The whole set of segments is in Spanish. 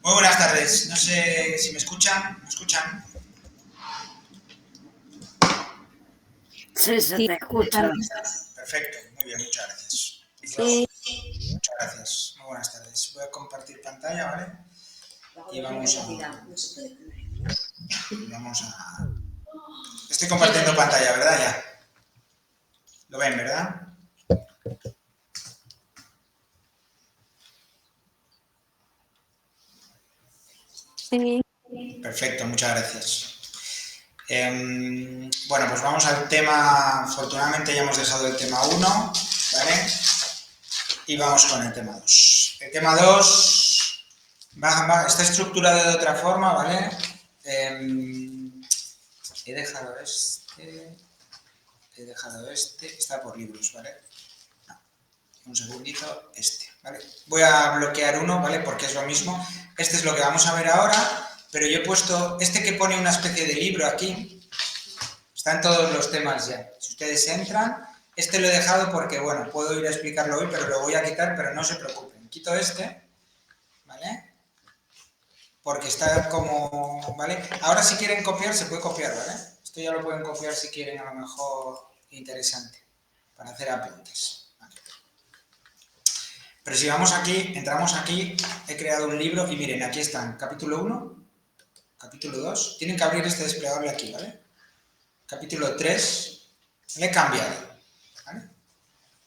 Muy buenas tardes. No sé si me escuchan. ¿Me escuchan? Sí, se te escucha. Perfecto. Muy bien, muchas gracias. Sí. Muchas gracias. Muy buenas tardes. Voy a compartir pantalla, ¿vale? Y vamos a... Estoy compartiendo pantalla, ¿verdad? Ya. ¿Lo ven, verdad? Sí. Perfecto, muchas gracias. Bueno, pues vamos al tema. Afortunadamente ya hemos dejado el tema 1, ¿vale? Y vamos con el tema 2. El tema 2 está estructurado de otra forma, ¿vale? He dejado este, está por libros, ¿vale? No, un segundito, ¿vale? Voy a bloquear uno, ¿vale? Porque es lo mismo. Este es lo que vamos a ver ahora, pero yo he puesto este que pone una especie de libro aquí. Están todos los temas ya. Si ustedes entran, este lo he dejado porque, bueno, puedo ir a explicarlo hoy, pero lo voy a quitar, pero no se preocupen. Quito este, ¿vale? Porque está como, ¿vale? Ahora si quieren copiar, se puede copiar, ¿vale? Esto ya lo pueden copiar si quieren, a lo mejor interesante, para hacer apuntes. ¿Vale? Pero si vamos aquí, entramos aquí, he creado un libro y miren, aquí están, capítulo 1, capítulo 2, tienen que abrir este desplegable aquí, ¿vale? Capítulo 3, le he cambiado, ¿vale?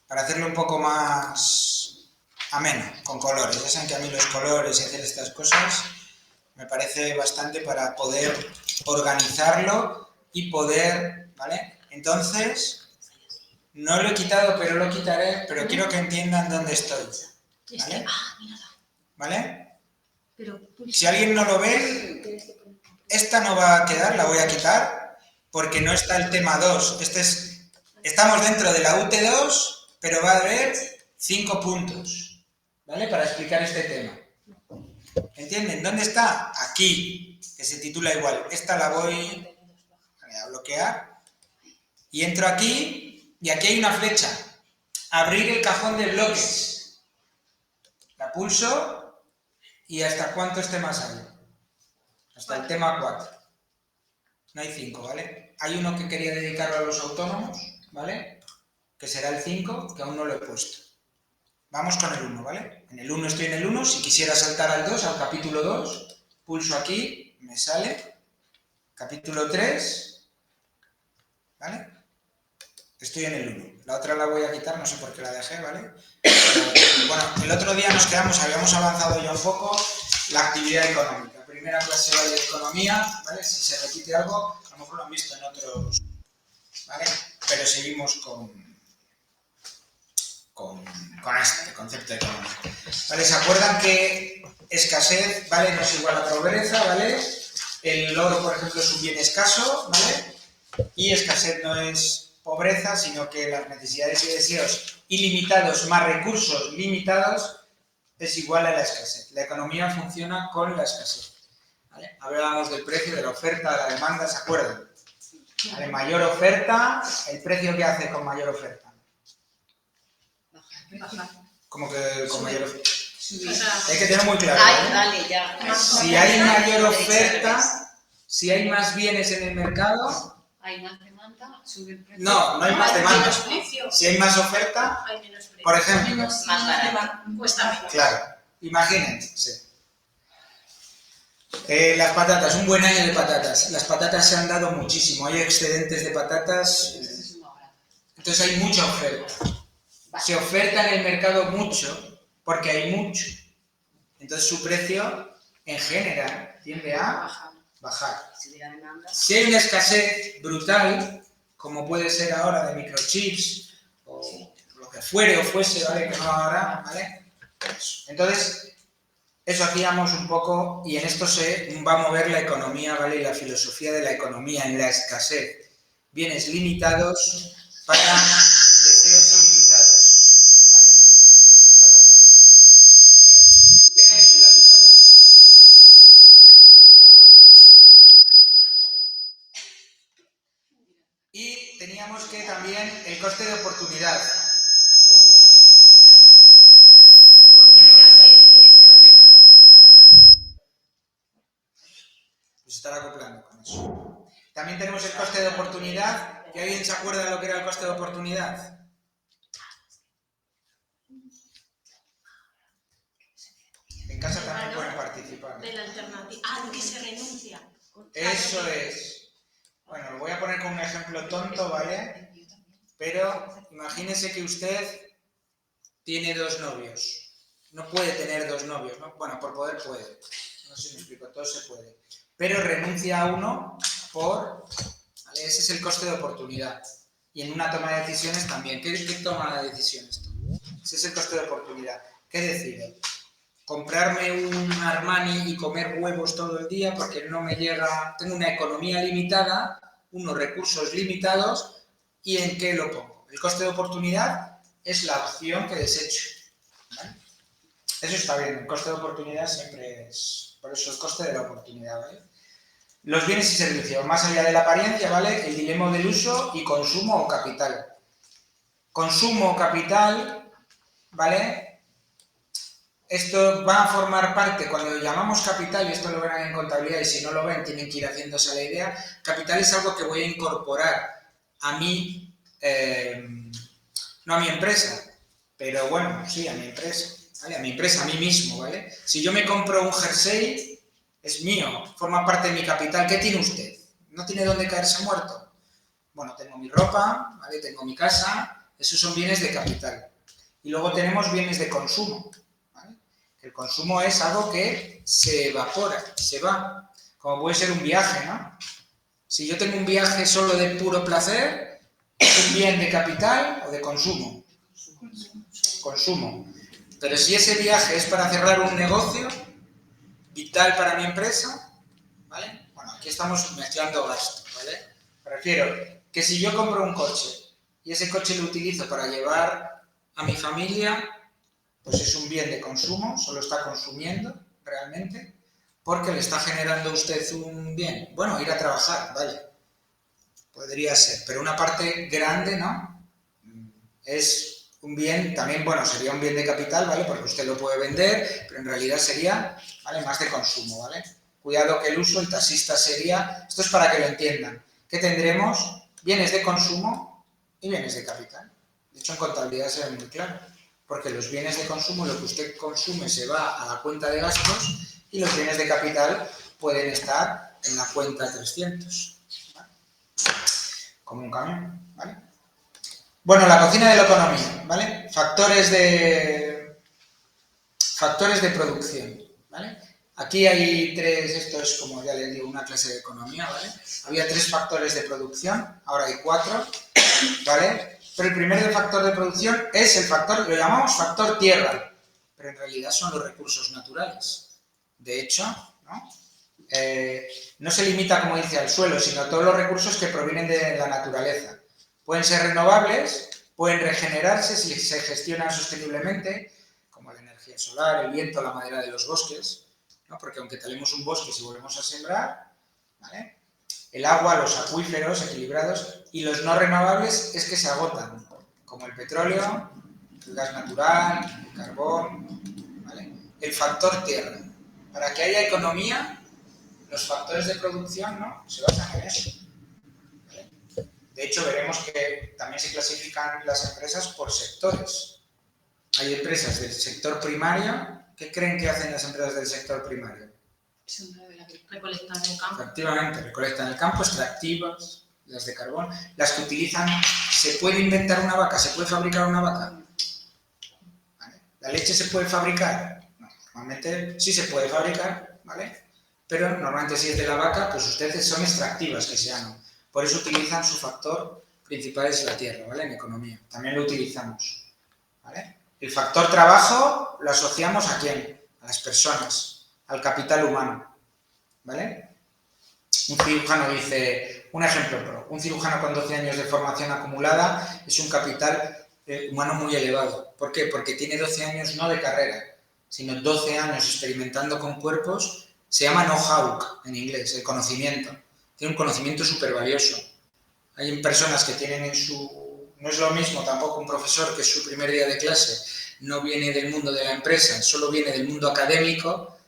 Para hacerlo un poco más ameno, con colores. Ya saben que a mí los colores y hacer estas cosas me parece bastante para poder organizarlo y poder, ¿vale? Entonces, no lo he quitado, pero lo quitaré, pero quiero que entiendan dónde estoy, ¿vale? ¿Vale? Si alguien no lo ve, esta no va a quedar, la voy a quitar, porque no está el tema 2. Estamos dentro de la UT2, pero va a haber 5 puntos, ¿vale? Para explicar este tema. ¿Entienden? ¿Dónde está? Aquí, que se titula igual. Esta la voy a bloquear. Y entro aquí, y aquí hay una flecha. Abrir el cajón de bloques. La pulso, y ¿hasta cuántos temas hay? Hasta el tema 4. No hay 5, ¿vale? Hay uno que quería dedicarlo a los autónomos, ¿vale? Que será el 5, que aún no lo he puesto. Vamos con el 1, ¿vale? En el 1 estoy en el 1. Si quisiera saltar al 2, al capítulo 2, pulso aquí, me sale. Capítulo 3, ¿vale? Estoy en el 1. La otra la voy a quitar, no sé por qué la dejé, ¿vale? Pero, bueno, el otro día nos quedamos, habíamos avanzado ya un poco, la actividad económica. Primera clase de economía, ¿vale? Si se repite algo, a lo mejor lo han visto en otros, ¿vale? Pero seguimos con este concepto económico. ¿Vale? ¿Se acuerdan que escasez, ¿vale? No es igual a pobreza, ¿vale? El oro, por ejemplo, es un bien escaso, ¿vale? Y escasez no es pobreza, sino que las necesidades y deseos ilimitados más recursos limitados es igual a la escasez. La economía funciona con la escasez, ¿vale? Hablábamos del precio, de la oferta, de la demanda, ¿se acuerdan? ¿Vale? Mayor oferta, el precio que hace con mayor oferta. Como que con mayor oferta. Hay que tener muy claro, ¿eh? Si hay mayor oferta, si hay más bienes en el mercado, hay más demanda, sube el precio. No hay más demanda. Si hay más oferta, Hay menos precio. por ejemplo. Más barato. Cuesta menos. Claro, imagínense. Las patatas, un buen año de patatas. Las patatas se han dado muchísimo, hay excedentes de patatas. Entonces hay mucha oferta. Se oferta en el mercado mucho, porque hay mucho. Entonces su precio, en general, tiende a bajar. Si hay una escasez brutal, como puede ser ahora de microchips, o lo que fuere o fuese, ¿vale? Que no ahora, ¿vale? Entonces, eso hacíamos un poco, y en esto se va a mover la economía, ¿vale? Y la filosofía de la economía en la escasez. Bienes limitados para deseos ilimitados, ¿vale? Está acoplando. Tienen la luz ahora, cuando puedan. Por favor. Y teníamos que también el coste de oportunidad. En el volumen aquí. estar acoplando con eso. También tenemos el coste de oportunidad. ¿Que alguien se acuerda de lo que era el coste de oportunidad? En casa también pueden participar. De la alternativa. Ah, de que se renuncia. Eso es. Bueno, lo voy a poner con un ejemplo tonto, ¿vale? Pero imagínese que usted tiene 2 novios. No puede tener 2 novios, ¿no? Bueno, por poder puede. No sé si me explico, todo se puede. Pero renuncia a uno por... ¿vale? Ese es el coste de oportunidad. Y en una toma de decisiones también. ¿Qué toma de decisiones? Ese es el coste de oportunidad. ¿Qué decide? Comprarme un Armani y comer huevos todo el día porque no me llega, tengo una economía limitada, unos recursos limitados, ¿y en qué lo pongo? El coste de oportunidad es la opción que desecho, ¿vale? Eso está bien, el coste de oportunidad siempre es, por eso el coste de la oportunidad, ¿vale? Los bienes y servicios, más allá de la apariencia, ¿vale? El dilema del uso y consumo o capital. Consumo o capital, ¿vale? Esto va a formar parte, cuando lo llamamos capital, y esto lo verán en contabilidad, y si no lo ven tienen que ir haciéndose la idea, capital es algo que voy a incorporar a mí, no a mi empresa, pero bueno, sí, a mi empresa, ¿vale? A mi empresa, a mí mismo, ¿vale? Si yo me compro un jersey, es mío, forma parte de mi capital. ¿Qué tiene usted? ¿No tiene dónde caerse muerto? Bueno, tengo mi ropa, ¿vale? Tengo mi casa, esos son bienes de capital. Y luego tenemos bienes de consumo. El consumo es algo que se evapora, se va, como puede ser un viaje, ¿no? Si yo tengo un viaje solo de puro placer, ¿es un bien de capital o de consumo? Consumo. Pero si ese viaje es para cerrar un negocio vital para mi empresa, ¿vale? Bueno, aquí estamos mezclando gastos, ¿vale? Me refiero que si yo compro un coche y ese coche lo utilizo para llevar a mi familia, pues es un bien de consumo, solo está consumiendo realmente, porque le está generando a usted un bien. Bueno, ir a trabajar, vale, podría ser, pero una parte grande, ¿no? Es un bien, también, bueno, sería un bien de capital, ¿vale? Porque usted lo puede vender, pero en realidad sería, ¿vale? Más de consumo, ¿vale? Cuidado que el uso, el taxista sería, esto es para que lo entiendan, que tendremos bienes de consumo y bienes de capital. De hecho, en contabilidad se ve muy claro. Porque los bienes de consumo, lo que usted consume se va a la cuenta de gastos y los bienes de capital pueden estar en la cuenta 300, ¿vale? Como un camión, ¿vale? Bueno, la cocina de la economía, ¿vale? Factores de producción, ¿vale? Aquí hay 3, esto es como ya les digo, una clase de economía, ¿vale? Había 3 factores de producción, ahora hay 4, ¿vale? Pero el primer factor de producción es el factor, lo llamamos factor tierra, pero en realidad son los recursos naturales. De hecho, ¿no? No se limita, como dice, al suelo, sino a todos los recursos que provienen de la naturaleza. Pueden ser renovables, pueden regenerarse si se gestionan sosteniblemente, como la energía solar, el viento, la madera de los bosques, ¿no? Porque aunque talemos un bosque, si volvemos a sembrar, ¿vale? El agua, los acuíferos equilibrados, y los no renovables es que se agotan, como el petróleo, el gas natural, el carbón, ¿vale? El factor tierra. Para que haya economía, los factores de producción, ¿no?, se basan en eso, ¿vale? De hecho, veremos que también se clasifican las empresas por sectores. Hay empresas del sector primario. ¿Qué creen que hacen las empresas del sector primario? Recolectar en el campo. Efectivamente, recolectan el campo, extractivas, las de carbón, las que utilizan. ¿Se puede inventar una vaca? ¿Se puede fabricar una vaca? ¿Vale? ¿La leche se puede fabricar? No, normalmente sí se puede fabricar, ¿vale? Pero normalmente si es de la vaca, pues ustedes son extractivas que se llaman. Por eso utilizan su factor principal es la tierra, ¿vale? En economía. También lo utilizamos, ¿vale? El factor trabajo lo asociamos ¿a quién? A las personas, al capital humano, ¿vale? Un cirujano dice, un ejemplo, un cirujano con 12 años de formación acumulada es un capital humano muy elevado. ¿Por qué? Porque tiene 12 años no de carrera, sino 12 años experimentando con cuerpos. Se llama know-how en inglés, el conocimiento. Tiene un conocimiento súper valioso. Hay personas que tienen en su... No es lo mismo tampoco un profesor que es su primer día de clase, no viene del mundo de la empresa, solo viene del mundo académico,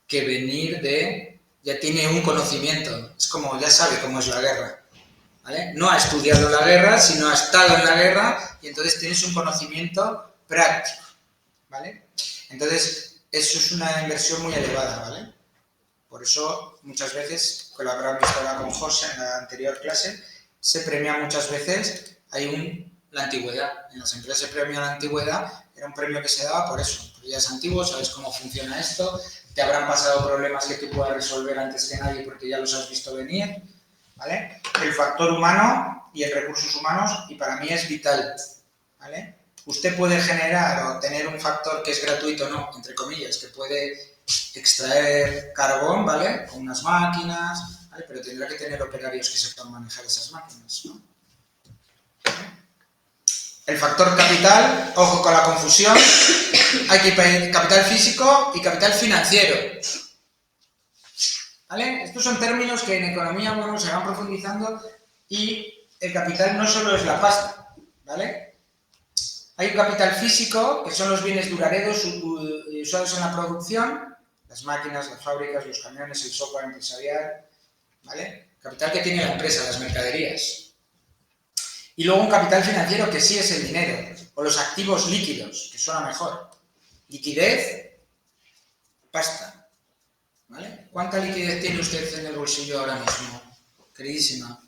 que venir de ya tiene un conocimiento, es como, ya sabe cómo es la guerra, ¿vale? No ha estudiado la guerra, sino ha estado en la guerra y entonces tienes un conocimiento práctico, ¿vale? Entonces, eso es una inversión muy elevada, ¿vale? Por eso, muchas veces, que lo habrán visto ahora con José en la anterior clase, se premia muchas veces, la antigüedad. En las empresas se premia la antigüedad, era un premio que se daba por eso. Porque ya es antiguo, sabes cómo funciona esto, te habrán pasado problemas que tú puedas resolver antes que nadie porque ya los has visto venir, ¿vale? El factor humano y el recursos humanos, y para mí es vital, ¿vale? Usted puede generar o tener un factor que es gratuito, no, entre comillas, que puede extraer carbón, ¿vale? Con unas máquinas, ¿vale? Pero tendrá que tener operarios que sepan manejar esas máquinas, ¿no? El factor capital, ojo con la confusión, hay que pedir capital físico y capital financiero, ¿vale? Estos son términos que en economía, bueno, se van profundizando y el capital no solo es la pasta, ¿vale? Hay un capital físico, que son los bienes duraderos usados en la producción, las máquinas, las fábricas, los camiones, el software empresarial, ¿vale? Capital que tiene la empresa, las mercaderías. Y luego un capital financiero que sí es el dinero, o los activos líquidos, que suena mejor. Liquidez, pasta, ¿vale? ¿Cuánta liquidez tiene usted en el bolsillo ahora mismo, queridísima?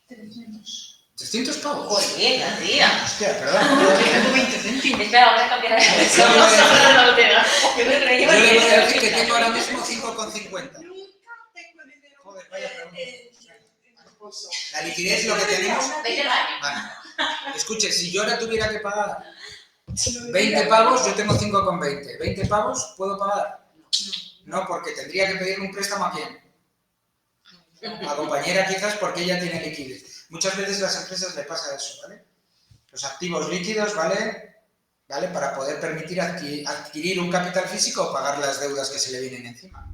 300. ¿300 pavos? Joder, la tía. Hostia, perdón. Tengo 20 céntimos. Espera, ahora cambiará de peso. Yo le voy a decir- No lo te da. Yo me reía Yo le voy a porque- decir que tengo ahora mismo 5,50. Joder, vaya pregunta. La liquidez lo que tenemos... Vete al baño. Vale. Escuche, si yo ahora tuviera que pagar 20 pavos, yo tengo 5,20. ¿20 pavos puedo pagar? No, porque tendría que pedir un préstamo a quién. A compañera quizás porque ella tiene liquidez. Muchas veces a las empresas le pasa eso, ¿vale? Los activos líquidos, ¿vale? Para poder permitir adquirir un capital físico o pagar las deudas que se le vienen encima.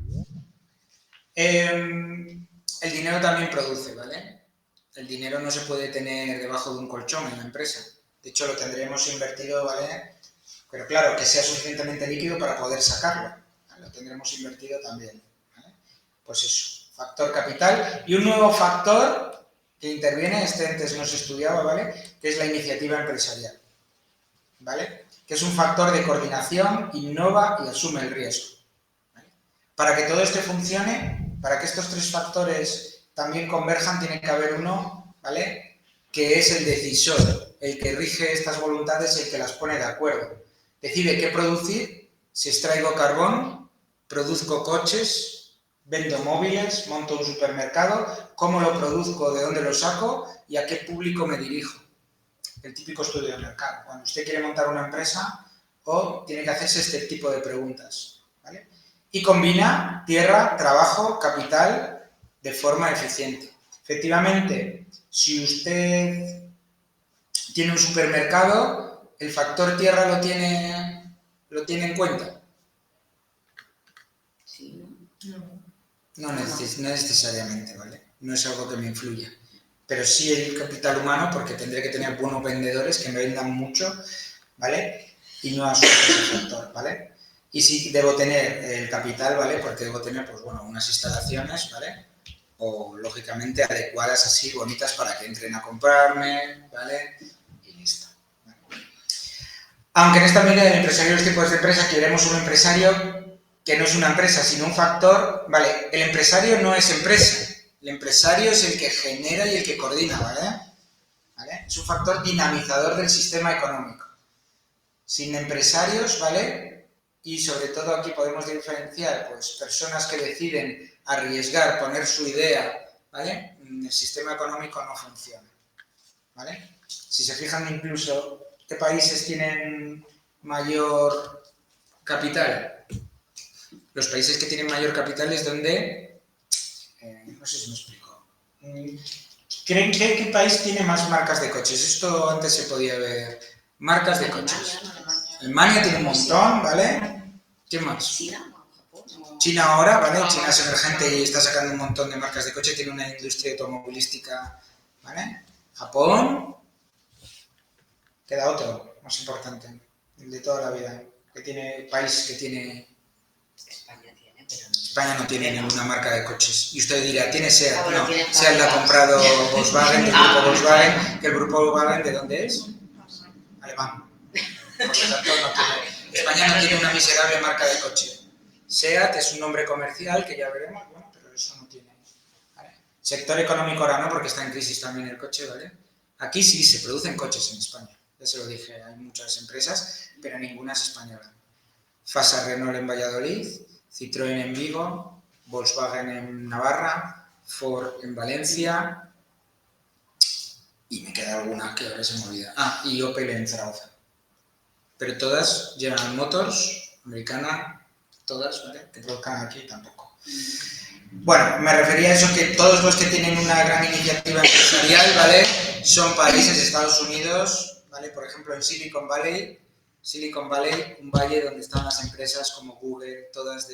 El dinero también produce, ¿vale? El dinero no se puede tener debajo de un colchón en la empresa. De hecho, lo tendremos invertido, ¿vale? Pero claro, que sea suficientemente líquido para poder sacarlo, ¿vale? Lo tendremos invertido también, ¿vale? Pues eso, factor capital. Y un nuevo factor que interviene, este antes no se estudiaba, ¿vale? Que es la iniciativa empresarial, ¿vale? Que es un factor de coordinación, innova y asume el riesgo, ¿vale? Para que todo esto funcione, para que estos tres factores también converjan, tiene que haber uno, ¿vale? Que es el decisor, el que rige estas voluntades, el que las pone de acuerdo. Decide qué producir, si extraigo carbón, produzco coches, vendo móviles, monto un supermercado, cómo lo produzco, de dónde lo saco y a qué público me dirijo. El típico estudio de mercado. Cuando usted quiere montar una empresa, o tiene que hacerse este tipo de preguntas, ¿vale? Y combina tierra, trabajo, capital de forma eficiente. Efectivamente, si usted tiene un supermercado, el factor tierra lo tiene en cuenta. Sí, ¿no? No necesariamente, ¿vale? No es algo que me influya. Pero sí el capital humano, porque tendré que tener buenos vendedores que me vendan mucho, ¿vale? Y no asumo ese factor, ¿vale? Y sí debo tener el capital, ¿vale? Porque debo tener, pues bueno, unas instalaciones, ¿vale? O, lógicamente, adecuadas así, bonitas, para que entren a comprarme, ¿vale? Y listo, ¿vale? Aunque en esta medida del empresario, los tipos de empresa, queremos un empresario que no es una empresa, sino un factor, ¿vale? El empresario no es empresa, el empresario es el que genera y el que coordina, ¿vale? Es un factor dinamizador del sistema económico. Sin empresarios, ¿vale? Y sobre todo aquí podemos diferenciar, pues, personas que deciden arriesgar, poner su idea, ¿vale? El sistema económico no funciona, ¿vale? Si se fijan incluso, ¿qué países tienen mayor capital? Los países que tienen mayor capital es donde... no sé si me explico. ¿Creen que qué país tiene más marcas de coches? Esto antes se podía ver. Marcas de coches. Alemania tiene un montón, ¿vale? ¿Quién más? China ahora, ¿vale? China es emergente y está sacando un montón de marcas de coche, tiene una industria automovilística, ¿vale? Japón. Queda otro, más importante, el de toda la vida, país que tiene... España tiene, pero no sé. España no tiene ninguna marca de coches. Y usted dirá, ¿tiene SEAT? Ah, bueno, No, tiene SEAT la ha fábricas. comprado Volkswagen, del Ah, grupo bueno. Volkswagen. ¿Que el grupo Volkswagen de dónde es? Alemán. Por lo tanto, España no tiene una miserable marca de coche. SEAT es un nombre comercial que ya veremos, bueno, pero eso no tiene. ¿Vale? Sector económico ahora no, porque está en crisis también el coche, ¿vale? Aquí sí se producen coches en España. Ya se lo dije, hay muchas empresas, pero ninguna es española. Fasa Renault en Valladolid, Citroën en Vigo, Volkswagen en Navarra, Ford en Valencia y me queda alguna que ahora se me olvida. Ah, y Opel en Zaragoza. Pero todas General Motors, americana, todas, ¿vale? Que produzcan aquí tampoco. Bueno, me refería a eso, que todos los que tienen una gran iniciativa empresarial, ¿vale? Son países, Estados Unidos, ¿vale? Por ejemplo, en Silicon Valley, un valle donde están las empresas como Google, todas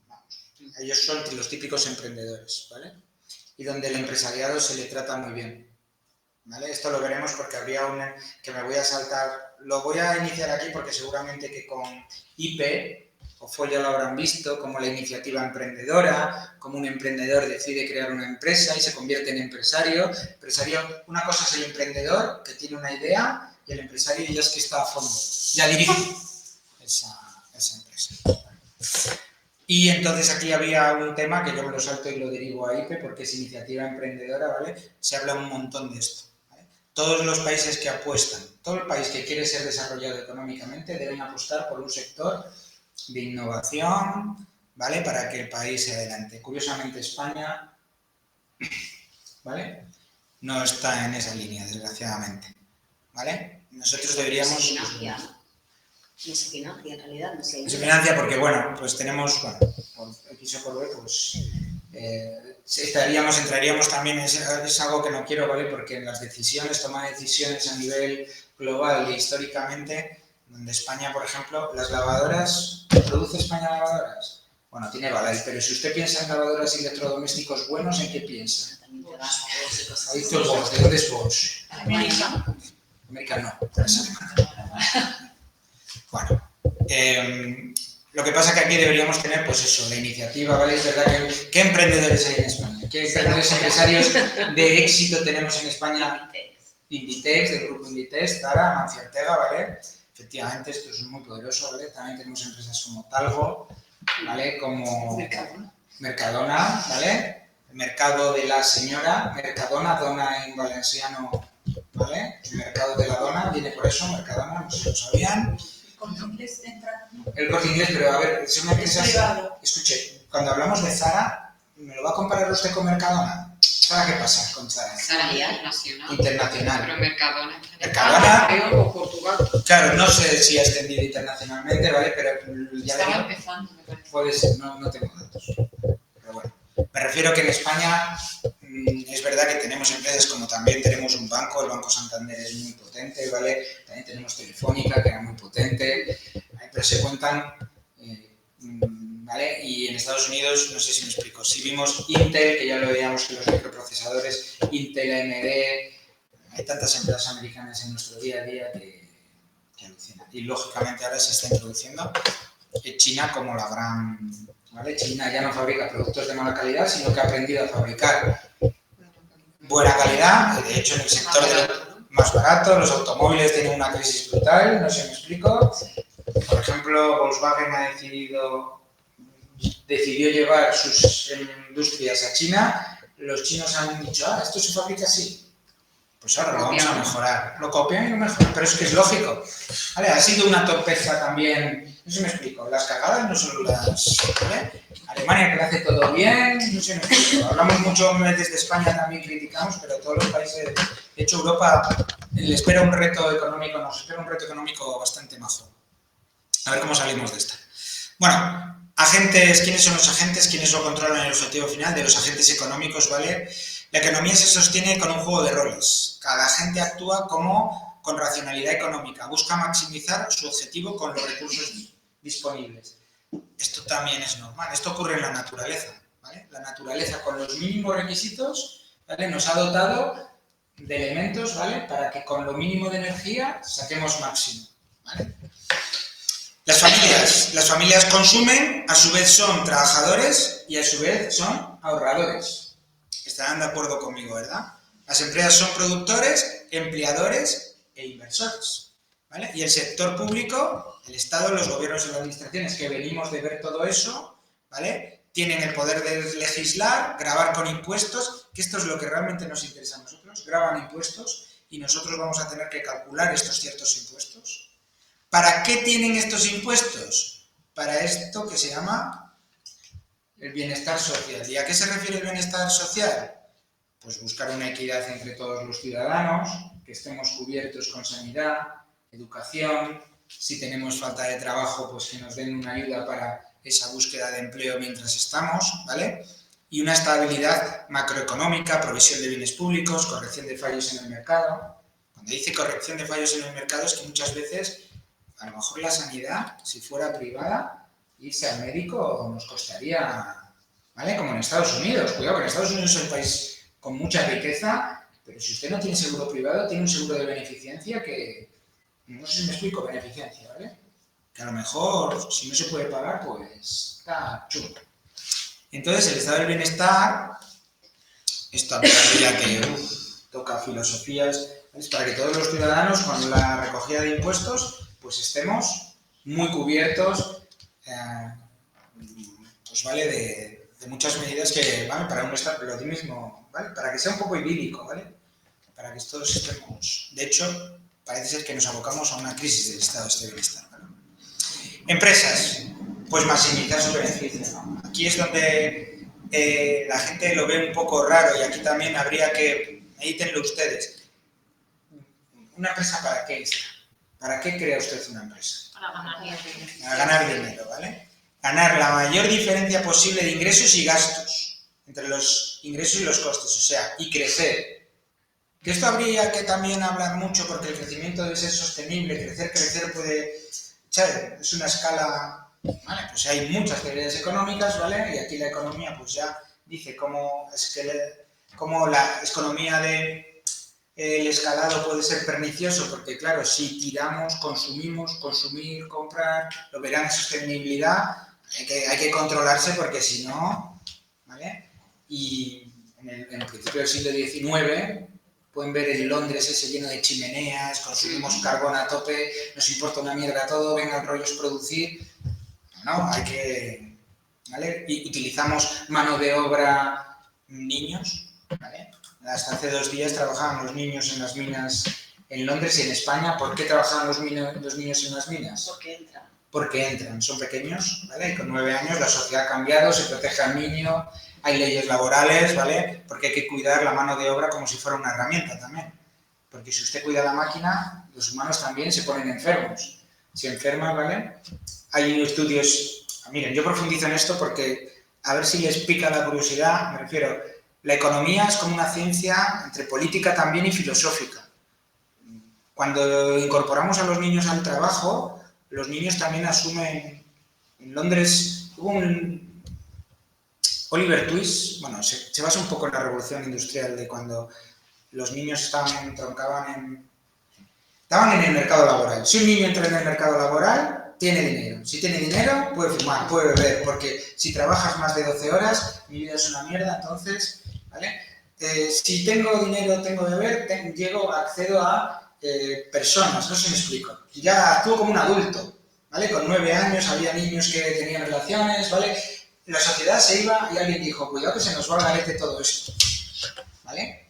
vamos, ellos son los típicos emprendedores, ¿vale? Y donde el empresariado se le trata muy bien, ¿vale? Esto lo veremos porque habría una que me voy a saltar, lo voy a iniciar aquí porque seguramente que con IP o FOIA lo habrán visto, como la iniciativa emprendedora, como un emprendedor decide crear una empresa y se convierte en empresario. Una cosa es el emprendedor, que tiene una idea, y el empresario ya es que está a fondo, ya dirige esa empresa. Y entonces aquí había un tema que yo me lo salto y lo derivo a IPE porque es iniciativa emprendedora, ¿vale? Se habla un montón de esto. Todos los países que apuestan, todo el país que quiere ser desarrollado económicamente deben apostar por un sector de innovación, ¿vale? Para que el país se adelante. Curiosamente España, ¿vale? No está en esa línea, desgraciadamente, ¿vale? Nosotros deberíamos... No se financia, en realidad, no se... No se financia porque, bueno, pues tenemos, bueno, por X o por Y, pues... entraríamos también, es algo que no quiero, ¿vale? Porque en las decisiones, toma de decisiones a nivel global e históricamente, donde España, por ejemplo, las lavadoras, ¿produce España lavadoras? Bueno, tiene Valais, pero si usted piensa en lavadoras y electrodomésticos buenos, ¿en qué piensa? ¿Ha visto el Bosch? ¿De dónde es Bosch? América. América no, es alemana. Bueno, lo que pasa es que aquí deberíamos tener, pues eso, la iniciativa, ¿vale? Es verdad que ¿qué emprendedores hay en España? ¿Qué emprendedores empresarios de éxito tenemos en España? Inditex, del grupo Inditex, Zara, Mancio Ortega, ¿vale? Efectivamente, esto es muy poderoso, ¿vale? También tenemos empresas como Talgo, ¿vale? Como Mercadona, ¿vale? El mercado de la señora, Mercadona, dona en valenciano, ¿vale? El mercado de la dona, viene por eso, Mercadona, no sé si lo sabían. El Corte Inglés, pero a ver, son empresas... Escuche, cuando hablamos de Zara, ¿me lo va a comparar usted con Mercadona? ¿Zara qué pasa con Zara? Zara internacional. Internacional. Pero Mercadona. Mercadona, O Portugal. claro, no sé si ha extendido internacionalmente, ¿vale? Pero ya le Estaba digo, empezando, me parece. puede ser, no tengo datos. Pero bueno, me refiero que en España es verdad que tenemos empresas como también tenemos un banco, el Banco Santander es muy potente, ¿vale? También tenemos Telefónica, que era muy potente, pero se cuentan, ¿vale? Y en Estados Unidos, no sé si me explico, si vimos Intel, que ya lo veíamos que los microprocesadores, Intel, AMD, hay tantas empresas americanas en nuestro día a día que alucinan. Y lógicamente ahora se está introduciendo China como la gran... ¿Vale? China ya no fabrica productos de mala calidad, sino que ha aprendido a fabricar buena calidad. De hecho, en el sector más barato, los automóviles tienen una crisis brutal, no sé si me explico. Por ejemplo, Volkswagen decidió llevar sus industrias a China. Los chinos han dicho, esto se fabrica así. Pues ahora lo vamos a mejorar. Lo copian y lo mejoran, pero es que es lógico. ¿Vale? Ha sido una torpeza también. No sé si me explico. Las cagadas no son las... ¿vale? Alemania que lo hace todo bien, no sé si me explico. Hablamos mucho desde España, también criticamos, pero todos los países... De hecho, Europa le espera un reto económico, nos espera un reto económico bastante majo. A ver cómo salimos de esta. Bueno, agentes, ¿quiénes son los agentes? ¿Quiénes lo controlan el objetivo final de los agentes económicos, ¿vale? La economía se sostiene con un juego de roles. Cada agente actúa con racionalidad económica, busca maximizar su objetivo con los recursos disponibles. Esto también es normal, esto ocurre en la naturaleza, ¿vale? La naturaleza con los mínimos requisitos, ¿vale? Nos ha dotado de elementos, ¿vale? Para que con lo mínimo de energía saquemos máximo, ¿vale? Las familias, Las familias consumen, a su vez son trabajadores y a su vez son ahorradores. Estarán de acuerdo conmigo, ¿verdad? Las empresas son productores, empleadores e inversores, ¿vale? Y el sector público, el Estado, los gobiernos y las administraciones que venimos de ver todo eso, ¿vale? Tienen el poder de legislar, gravar con impuestos, que esto es lo que realmente nos interesa a nosotros, graban impuestos y nosotros vamos a tener que calcular estos ciertos impuestos. ¿Para qué tienen estos impuestos? Para esto que se llama el bienestar social. ¿Y a qué se refiere el bienestar social? Pues buscar una equidad entre todos los ciudadanos, que estemos cubiertos con sanidad, educación, si tenemos falta de trabajo, pues que nos den una ayuda para esa búsqueda de empleo mientras estamos, ¿vale? Y una estabilidad macroeconómica, provisión de bienes públicos, corrección de fallos en el mercado. Cuando dice corrección de fallos en el mercado es que muchas veces, a lo mejor la sanidad, si fuera privada, irse al médico nos costaría, ¿vale? Como en Estados Unidos. Cuidado, que en Estados Unidos es un país con mucha riqueza, pero si usted no tiene seguro privado, tiene un seguro de beneficencia que, no sé si me explico, beneficencia, ¿vale? Que a lo mejor, si no se puede pagar, pues está chulo. Entonces, el estado del bienestar, esta ya que toca filosofías, es para que todos los ciudadanos, con la recogida de impuestos, pues estemos muy cubiertos, pues vale, de muchas medidas que, ¿vale? Para un estado, lo mismo, ¿vale? Para que sea un poco idílico, ¿vale? Para que todos estemos... De hecho, parece ser que nos abocamos a una crisis del estado de bienestar, ¿vale? Empresas, pues maximizar su beneficio, ¿no? Aquí es donde la gente lo ve un poco raro y aquí también habría que, medítenlo ustedes, ¿una empresa para qué está? ¿Para qué crea usted una empresa? Para ganar dinero. Para ganar dinero, ¿vale? Ganar la mayor diferencia posible de ingresos y gastos entre los ingresos y los costes, o sea, y crecer. Que esto habría que también hablar mucho porque el crecimiento debe ser sostenible, crecer puede... Es una escala, ¿vale? Pues hay muchas teorías económicas, ¿vale? Y aquí la economía pues ya dice cómo la economía de el escalado puede ser pernicioso, porque claro, si tiramos, consumir, comprar, lo verán en sostenibilidad, hay que controlarse porque si no, ¿vale? Y en el principio del siglo XIX, pueden ver el Londres ese lleno de chimeneas, consumimos carbón a tope, nos importa una mierda todo, venga el rollo es producir. No, hay que... ¿vale? Y utilizamos mano de obra niños, ¿vale? Hasta hace 2 días trabajaban los niños en las minas en Londres y en España. ¿Por qué trabajaban los niños en las minas? Porque entran. Porque entran, son pequeños, ¿vale? Y con 9 años la sociedad ha cambiado, se protege al niño, hay leyes laborales, ¿vale? Porque hay que cuidar la mano de obra como si fuera una herramienta también. Porque si usted cuida la máquina, los humanos también se ponen enfermos. Si enferman, ¿vale? Hay estudios... Miren, yo profundizo en esto porque a ver si les pica la curiosidad, me refiero... La economía es como una ciencia entre política también y filosófica. Cuando incorporamos a los niños al trabajo, los niños también asumen... En Londres hubo un... Oliver Twist, bueno, se basa un poco en la revolución industrial de cuando los niños estaban en el mercado laboral. Si un niño entra en el mercado laboral, tiene dinero. Si tiene dinero, puede fumar, puede beber, porque si trabajas más de 12 horas, mi vida es una mierda, entonces, ¿vale? Si tengo dinero, tengo beber, accedo a personas, no sé si me explico. Ya actúo como un adulto, ¿vale? Con 9 años había niños que tenían relaciones, ¿vale? La sociedad se iba y alguien dijo, cuidado que se nos va al garete todo esto, ¿vale?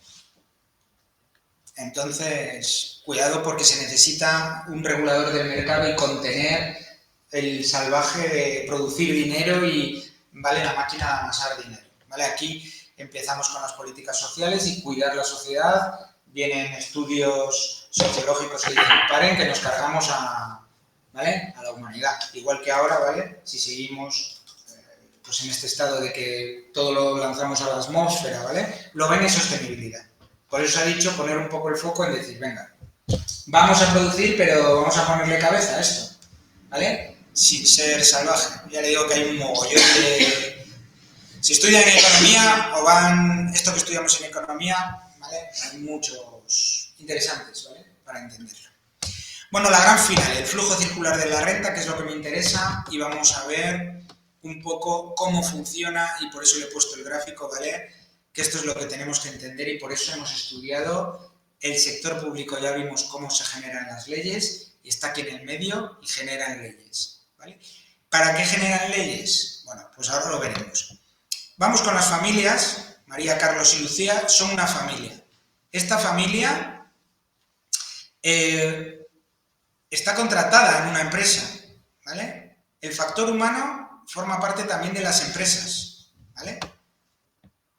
Entonces, cuidado porque se necesita un regulador del mercado y contener el salvaje de producir dinero y, ¿vale? La máquina de amasar dinero, ¿vale? Aquí empezamos con las políticas sociales y cuidar la sociedad. Vienen estudios sociológicos que dicen, paren, que nos cargamos ¿vale? A la humanidad. Igual que ahora, ¿vale? Si seguimos pues en este estado de que todo lo lanzamos a la atmósfera, ¿vale? Lo ven en sostenibilidad. Por eso se ha dicho poner un poco el foco en decir, venga, vamos a producir, pero vamos a ponerle cabeza a esto, ¿vale? Sin ser salvaje. Ya le digo que hay un mogollón de... Si estudian en economía o van... Esto que estudiamos en economía, ¿vale? Hay muchos interesantes, ¿vale? Para entenderlo. Bueno, la gran final, el flujo circular de la renta, que es lo que me interesa, y vamos a ver un poco cómo funciona, y por eso le he puesto el gráfico, ¿vale? Que esto es lo que tenemos que entender y por eso hemos estudiado el sector público. Ya vimos cómo se generan las leyes y está aquí en el medio y generan leyes, ¿vale? ¿Para qué generan leyes? Bueno, pues ahora lo veremos. Vamos con las familias. María, Carlos y Lucía son una familia. Esta familia está contratada en una empresa, ¿vale? El factor humano forma parte también de las empresas, ¿vale?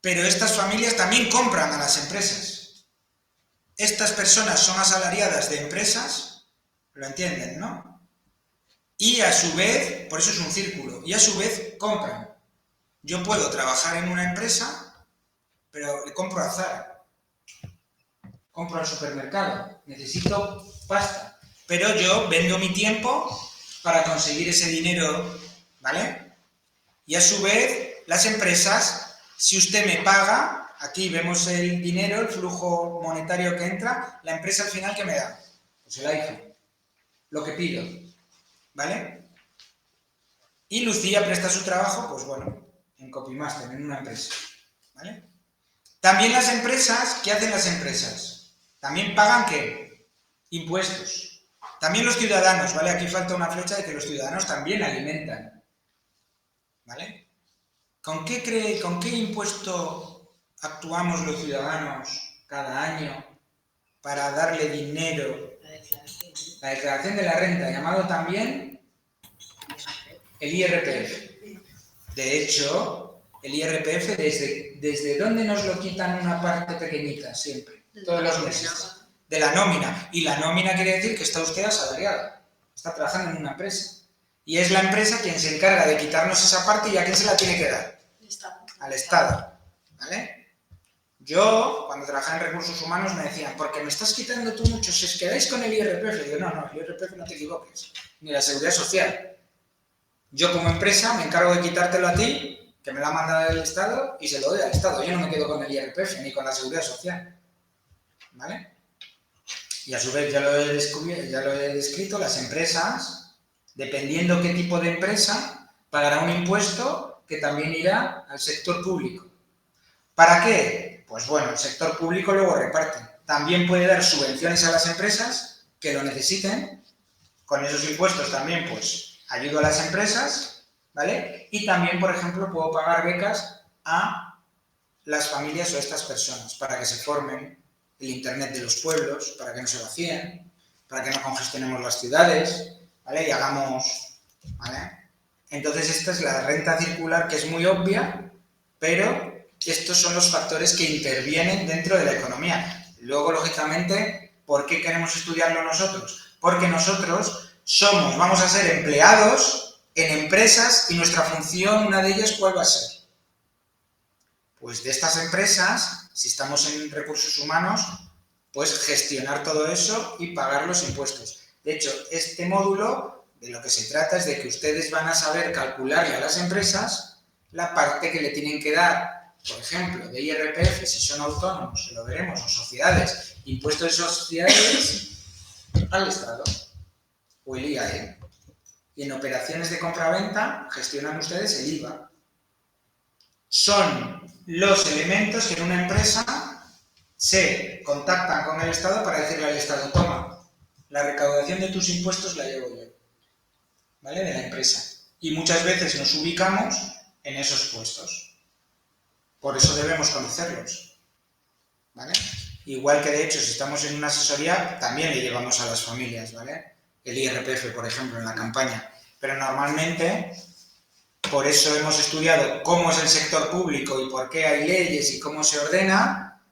Pero estas familias también compran a las empresas. Estas personas son asalariadas de empresas, lo entienden, ¿no? Y a su vez, por eso es un círculo, y a su vez compran. Yo puedo trabajar en una empresa, pero le compro a Zara, compro al supermercado, necesito pasta, pero yo vendo mi tiempo para conseguir ese dinero, ¿vale? Y a su vez, las empresas, si usted me paga, aquí vemos el dinero, el flujo monetario que entra, la empresa al final, ¿qué me da? Pues el iPhone, lo que pido, ¿vale? Y Lucía presta su trabajo, pues bueno, en Copymaster, en una empresa, ¿vale? También las empresas, ¿qué hacen las empresas? También pagan, ¿qué? Impuestos. También los ciudadanos, ¿vale? Aquí falta una flecha de que los ciudadanos también alimentan, ¿vale? ¿Con qué impuesto actuamos los ciudadanos cada año para darle dinero? La declaración. La declaración de la renta, llamado también el IRPF. De hecho, el IRPF, ¿desde dónde nos lo quitan una parte pequeñita siempre? Todos los meses. De la nómina. Y la nómina quiere decir que está usted asalariado. Está trabajando en una empresa. Y es la empresa quien se encarga de quitarnos esa parte y a quién se la tiene que dar. Al Estado. ¿Vale? Yo, cuando trabajaba en recursos humanos, me decían, porque me estás quitando tú mucho, si os quedáis con el IRPF. Digo, no, el IRPF no te equivoques. Ni la Seguridad Social. Yo como empresa me encargo de quitártelo a ti, que me lo ha mandado el Estado, y se lo doy al Estado. Yo no me quedo con el IRPF ni con la Seguridad Social. ¿Vale? Y a su vez, ya lo he descrito, las empresas, dependiendo qué tipo de empresa, pagará un impuesto que también irá al sector público. ¿Para qué? Pues bueno, el sector público luego reparte. También puede dar subvenciones a las empresas que lo necesiten. Con esos impuestos también, pues, ayudo a las empresas, ¿vale? Y también, por ejemplo, puedo pagar becas a las familias o a estas personas para que se formen, el internet de los pueblos, para que no se vacíen, para que no congestionemos las ciudades, ¿vale? Y hagamos, ¿vale? Entonces esta es la renta circular, que es muy obvia, pero estos son los factores que intervienen dentro de la economía. Luego, lógicamente, ¿por qué queremos estudiarlo nosotros? Porque nosotros vamos a ser empleados en empresas y nuestra función, una de ellas, ¿cuál va a ser? Pues de estas empresas, si estamos en recursos humanos, pues gestionar todo eso y pagar los impuestos. De hecho, este módulo, de lo que se trata es de que ustedes van a saber calcularle a las empresas la parte que le tienen que dar, por ejemplo, de IRPF, si son autónomos, que lo veremos, o sociedades, impuestos de sociedades, al Estado, o el IAE. Y en operaciones de compra-venta gestionan ustedes el IVA. Son los elementos que en una empresa se contactan con el Estado para decirle al Estado, toma, la recaudación de tus impuestos la llevo yo, ¿vale? De la empresa. Y muchas veces nos ubicamos en esos puestos. Por eso debemos conocerlos, ¿vale? Igual que, de hecho, si estamos en una asesoría, también le llevamos a las familias, ¿vale? El IRPF, por ejemplo, en la campaña. Pero normalmente, por eso hemos estudiado cómo es el sector público y por qué hay leyes y cómo se ordena,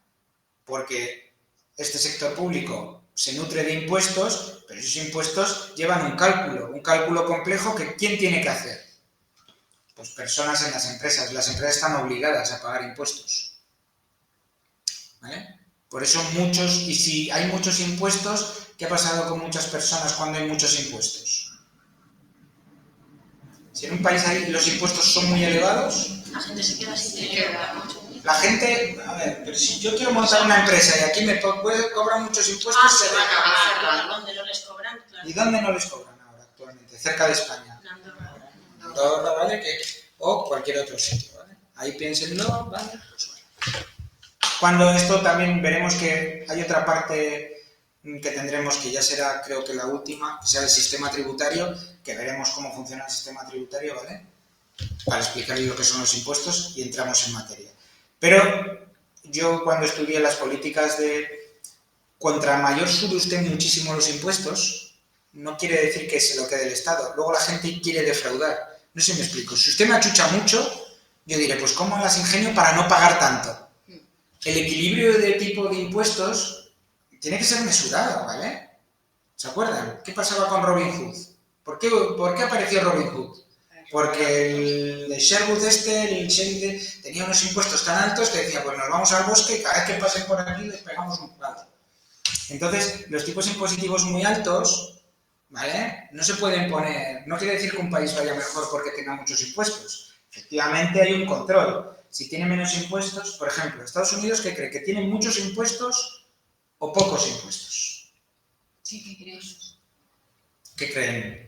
porque este sector público se nutre de impuestos, pero esos impuestos llevan un cálculo complejo que ¿quién tiene que hacer? Pues personas en las empresas están obligadas a pagar impuestos, ¿vale? Por eso y si hay muchos impuestos, ¿qué ha pasado con muchas personas cuando hay muchos impuestos? Si en un país los impuestos son muy elevados, La gente se queda sin dinero. la gente, a ver, pero si yo quiero montar una empresa y aquí me cobran muchos impuestos, Se van a donde no les cobran, ¿Y dónde no les cobran ahora actualmente? Cerca de España. Andorra, ¿vale? O cualquier otro sitio, ¿vale? Ahí piénsenlo, ¿vale? Pues bueno. Cuando esto también veremos que hay otra parte que tendremos, que ya será, creo que la última, que será el sistema tributario, que veremos cómo funciona el sistema tributario, ¿vale? Para explicarles lo que son los impuestos y entramos en materia. Pero yo cuando estudié las políticas de contra mayor sube usted muchísimo los impuestos, no quiere decir que se lo quede el Estado. Luego la gente quiere defraudar. No sé si me explico. Si usted me achucha mucho, yo diré, pues ¿cómo las ingenio para no pagar tanto? El equilibrio de tipo de impuestos tiene que ser mesurado, ¿vale? ¿Se acuerdan? ¿Qué pasaba con Robin Hood? ¿Por qué apareció Robin Hood? Porque el de Sherwood el sheriff, tenía unos impuestos tan altos que decía, pues nos vamos al bosque y cada vez que pasen por aquí les pegamos un palo. Entonces, los tipos impositivos muy altos, ¿vale? No se pueden poner, no quiere decir que un país vaya mejor porque tenga muchos impuestos. Efectivamente hay un control. Si tiene menos impuestos, por ejemplo, Estados Unidos, ¿qué cree? ¿Que tiene muchos impuestos o pocos impuestos? Sí, ¿qué crees? ¿Qué creen?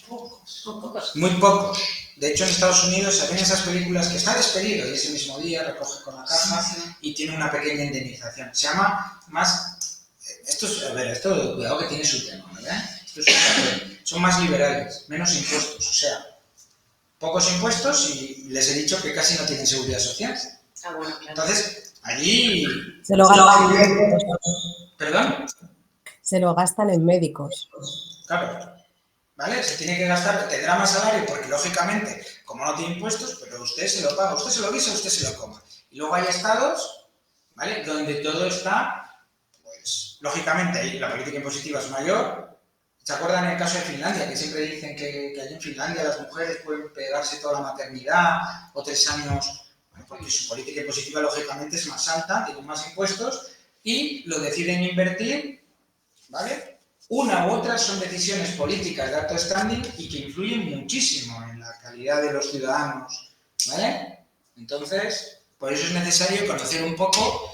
Pocos. Muy pocos. De hecho, en Estados Unidos se ven esas películas que está despedido y ese mismo día recoge con la caja y tiene una pequeña indemnización. Se llama más... Esto es, a ver, esto cuidado que tiene su tema, ¿verdad? Esto es un papel. Son más liberales, menos impuestos, o sea, pocos impuestos y les he dicho que casi no tienen seguridad social. Ah, bueno, claro. Entonces, allí... Se lo gastan en médicos. ¿Perdón? Se lo gastan en médicos. Claro. ¿Vale? Se tiene que gastar, tendrá más salario porque, lógicamente, como no tiene impuestos, pero usted se lo paga, usted se lo guisa, usted se lo coma. Y luego hay estados, ¿vale?, donde todo está, pues, lógicamente, ahí la política impositiva es mayor. ¿Se acuerdan el caso de Finlandia? Que siempre dicen que allí en Finlandia las mujeres pueden pegarse toda la maternidad o 3 años, bueno, porque su política impositiva, lógicamente, es más alta, tiene más impuestos y lo deciden invertir, ¿vale? Una u otra son decisiones políticas de alto standing y que influyen muchísimo en la calidad de los ciudadanos, ¿vale? Entonces, por eso es necesario conocer un poco,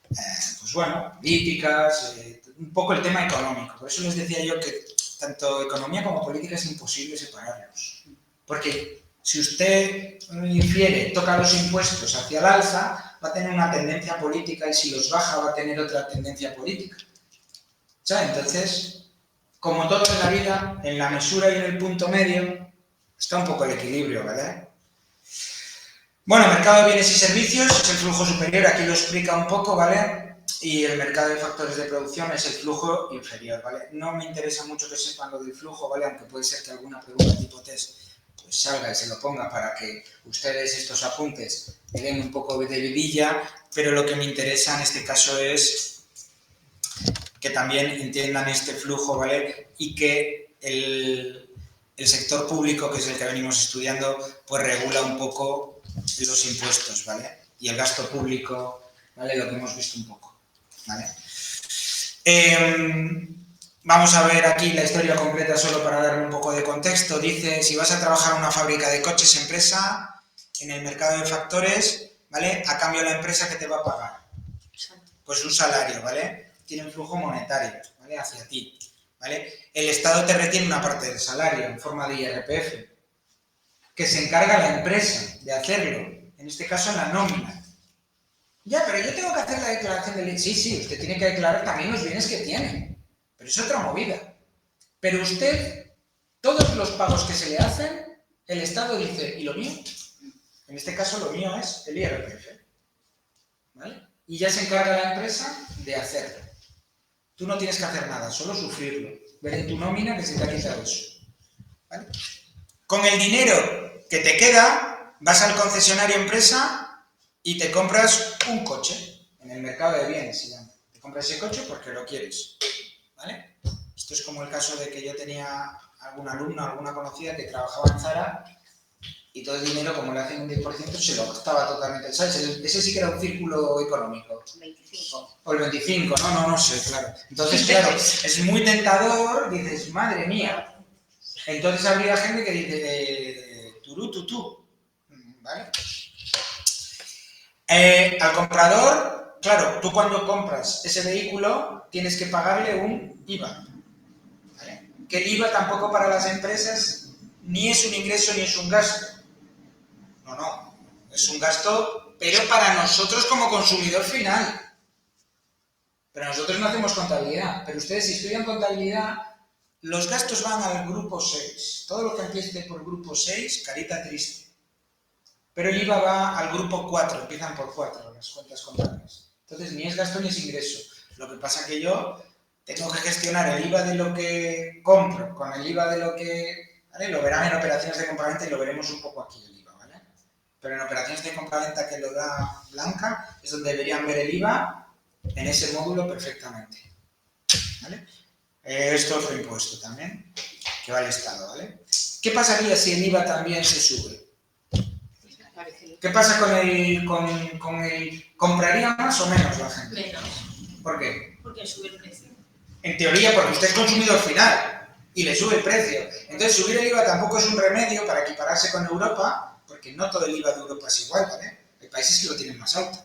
pues bueno, políticas, un poco el tema económico. Por eso les decía yo que tanto economía como política es imposible separarlos. Porque si usted infiere, toca los impuestos hacia el alza, va a tener una tendencia política y si los baja va a tener otra tendencia política. ¿Sabes? Entonces, como todo en la vida, en la mesura y en el punto medio, está un poco el equilibrio, ¿vale? Bueno, mercado de bienes y servicios es el flujo superior, aquí lo explica un poco, ¿vale? Y el mercado de factores de producción es el flujo inferior, ¿vale? No me interesa mucho que sepan lo del flujo, ¿vale? Aunque puede ser que alguna pregunta tipo test pues salga y se lo ponga para que ustedes estos apuntes le den un poco de vidilla, pero lo que me interesa en este caso es que también entiendan este flujo, ¿vale? Y que el sector público, que es el que venimos estudiando, pues regula un poco los impuestos, ¿vale? Y el gasto público, ¿vale? Lo que hemos visto un poco, ¿vale? Vamos a ver aquí la historia completa solo para darle un poco de contexto. Dice, si vas a trabajar en una fábrica de coches, empresa, en el mercado de factores, ¿vale? A cambio la empresa, ¿qué te va a pagar? Pues un salario, ¿vale? Tiene un flujo monetario, ¿vale? Hacia ti, ¿vale? El Estado te retiene una parte del salario en forma de IRPF, que se encarga la empresa de hacerlo, en este caso en la nómina. Ya, pero yo tengo que hacer la declaración del... Sí, usted tiene que declarar también los bienes que tiene, pero es otra movida. Pero usted, todos los pagos que se le hacen, el Estado dice, ¿y lo mío? En este caso lo mío es el IRPF, ¿vale? Y ya se encarga la empresa de hacerlo. Tú no tienes que hacer nada, solo sufrirlo. Ver en tu nómina que se te ha quitado eso, ¿vale? Con el dinero que te queda, vas al concesionario empresa y te compras un coche. En el mercado de bienes se llama. Te compras ese coche porque lo quieres, ¿vale? Esto es como el caso de que yo tenía algún alumno, alguna conocida que trabajaba en Zara y todo el dinero, como le hacen un 10%, se lo gastaba totalmente. ¿Sabes? Ese sí que era un círculo económico. 25. O el 25, no sé, claro. Entonces, claro, es muy tentador, dices, madre mía. Entonces habría gente que dice, turú, ¿vale? Al comprador, claro, tú cuando compras ese vehículo tienes que pagarle un IVA, que el IVA tampoco para las empresas ni es un ingreso ni es un gasto. No, es un gasto, pero para nosotros como consumidor final. Pero nosotros no hacemos contabilidad, pero ustedes si estudian contabilidad, los gastos van al grupo 6. Todo lo que empiece por grupo 6, carita triste. Pero el IVA va al grupo 4, empiezan por 4 las cuentas contables. Entonces ni es gasto ni es ingreso. Lo que pasa que yo tengo que gestionar el IVA de lo que compro con el IVA de lo que... ¿vale? Lo verán en operaciones de compraventa y lo veremos un poco aquí el IVA, ¿vale? Pero en operaciones de compraventa que lo da Blanca es donde deberían ver el IVA en ese módulo perfectamente, ¿vale? Esto es otro impuesto también, que va al Estado, ¿vale? ¿Qué pasaría si el IVA también se sube? ¿Qué pasa con el... ¿Compraría más o menos la gente? Menos, ¿Por qué? porque sube el precio. En teoría, porque usted es consumidor final y le sube el precio. Entonces, subir el IVA tampoco es un remedio para equipararse con Europa, porque no todo el IVA de Europa es igual, ¿vale? Hay países que lo tienen más alto.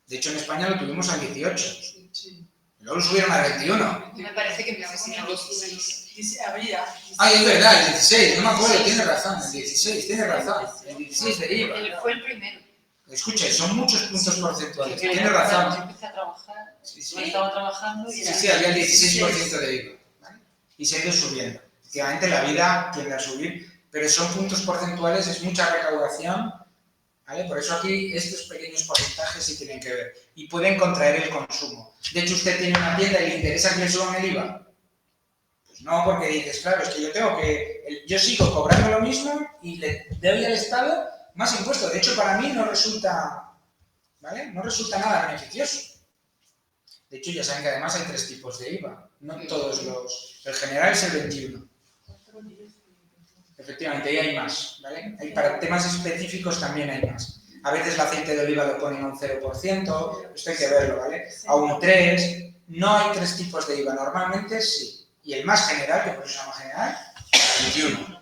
De hecho, en España lo tuvimos al 18. Sí. Luego lo subieron al 21. Me parece que empezamos en el 16. Habría. Ay, es verdad, el 16. No me acuerdo, tiene razón. El 16, tiene razón. El 16 de IVA. Fue el primero. Escuche, son muchos puntos porcentuales. Yo Tiene razón. empecé a trabajar, Sí, yo estaba trabajando y Sí, era... sí, había el 16% de IVA, ¿vale? Y se ha ido subiendo. Efectivamente, la vida tiende a subir, pero son puntos porcentuales, es mucha recaudación, ¿vale? Por eso aquí estos pequeños porcentajes sí tienen que ver. Y pueden contraer el consumo. De hecho, usted tiene una tienda y le interesa que le suban el IVA. Pues no, porque dices, claro, es que yo sigo cobrando lo mismo y le doy al Estado más impuestos. De hecho, para mí no resulta, ¿vale? No resulta nada beneficioso. De hecho, ya saben que además hay 3 tipos de IVA. No todos los... El general es el 21. Efectivamente, ahí hay más, ¿vale? Para temas específicos también hay más. A veces el aceite de oliva lo ponen a un 0%, esto hay que verlo, ¿vale? A un 3%. No hay 3 tipos de IVA, normalmente sí. Y el más general, que por eso se llama general, el 21.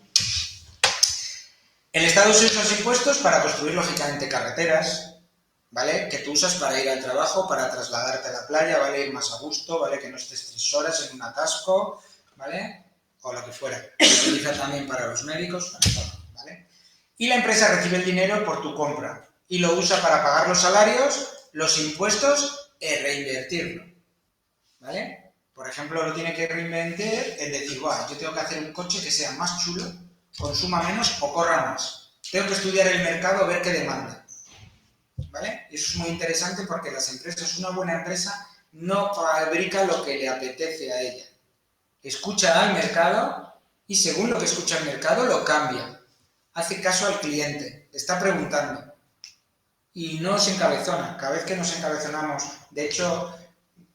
El Estado se usa los impuestos para construir, lógicamente, carreteras, ¿vale? Que tú usas para ir al trabajo, para trasladarte a la playa, ¿vale? Ir más a gusto, ¿vale? Que no estés 3 horas en un atasco, ¿vale? O lo que fuera. Se utiliza también para los médicos, para todo, ¿vale? Y la empresa recibe el dinero por tu compra y lo usa para pagar los salarios, los impuestos y reinvertirlo, ¿vale? Por ejemplo, lo tiene que reinvertir en decir, bueno, yo tengo que hacer un coche que sea más chulo, consuma menos o corra más. Tengo que estudiar el mercado, ver qué demanda, ¿vale? Y eso es muy interesante porque las empresas, una buena empresa, no fabrica lo que le apetece a ella. Escucha al mercado y según lo que escucha el mercado lo cambia. Hace caso al cliente, está preguntando y no se encabezona. Cada vez que nos encabezonamos, de hecho,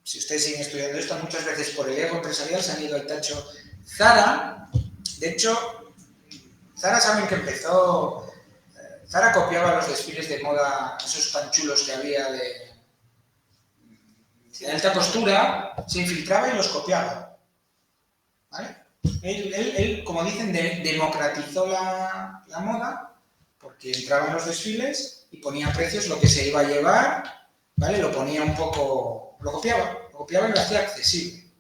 si ustedes siguen estudiando esto, muchas veces por el ego empresarial se han ido al tacho. Zara, de hecho, Zara saben que empezó... Zara copiaba los desfiles de moda, esos tan chulos que había de alta costura, se infiltraba y los copiaba, ¿vale? Él como dicen, democratizó la moda porque entraba en los desfiles y ponía precios, lo que se iba a llevar, ¿vale? Lo ponía un poco, lo copiaba y lo hacía accesible,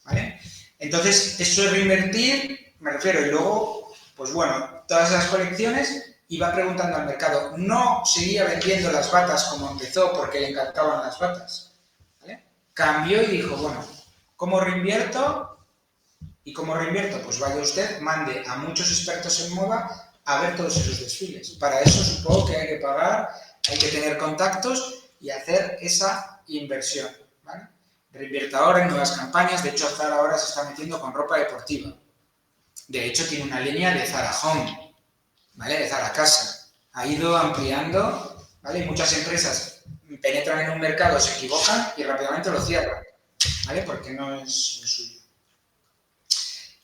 ¿vale? Entonces, eso es reinvertir, me refiero, y luego, pues bueno, todas esas colecciones... Iba preguntando al mercado, no seguía vendiendo las batas como empezó porque le encantaban las batas, ¿vale? Cambió y dijo, bueno, ¿cómo reinvierto? ¿Y cómo reinvierto? Pues vaya usted, mande a muchos expertos en moda a ver todos esos desfiles. Para eso supongo que hay que pagar, hay que tener contactos y hacer esa inversión, ¿vale? Reinvierta ahora en nuevas campañas, de hecho Zara ahora se está metiendo con ropa deportiva. De hecho tiene una línea de Zara Home, ¿vale? De Zara Casa. Ha ido ampliando, ¿vale? Muchas empresas penetran en un mercado, se equivocan y rápidamente lo cierran, ¿vale? Porque no es el suyo.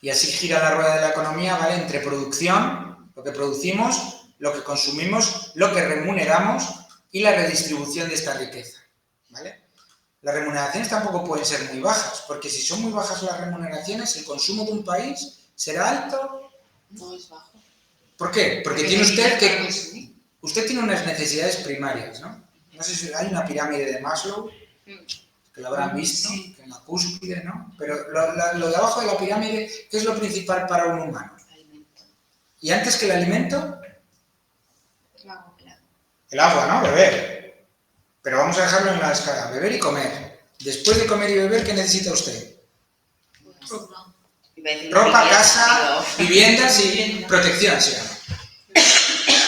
Y así gira la rueda de la economía, ¿vale? Entre producción, lo que producimos, lo que consumimos, lo que remuneramos y la redistribución de esta riqueza, ¿vale? Las remuneraciones tampoco pueden ser muy bajas, porque si son muy bajas las remuneraciones, el consumo de un país será alto. No es bajo. ¿Por qué? Porque tiene usted que... Usted tiene unas necesidades primarias, ¿no? No sé si hay una pirámide de Maslow, que que lo habrán visto, Sí. que en la cúspide, ¿no? Pero lo de abajo de la pirámide, ¿qué es lo principal para un humano? Alimento. Y antes que el alimento, Claro, claro. el agua, ¿no? Beber. Pero vamos a dejarlo en la escala, beber y comer. Después de comer y beber, ¿qué necesita usted? Pues, Ropa. iba a decir Ropa, vivienda, casa, pero- viviendas y protección, se llama.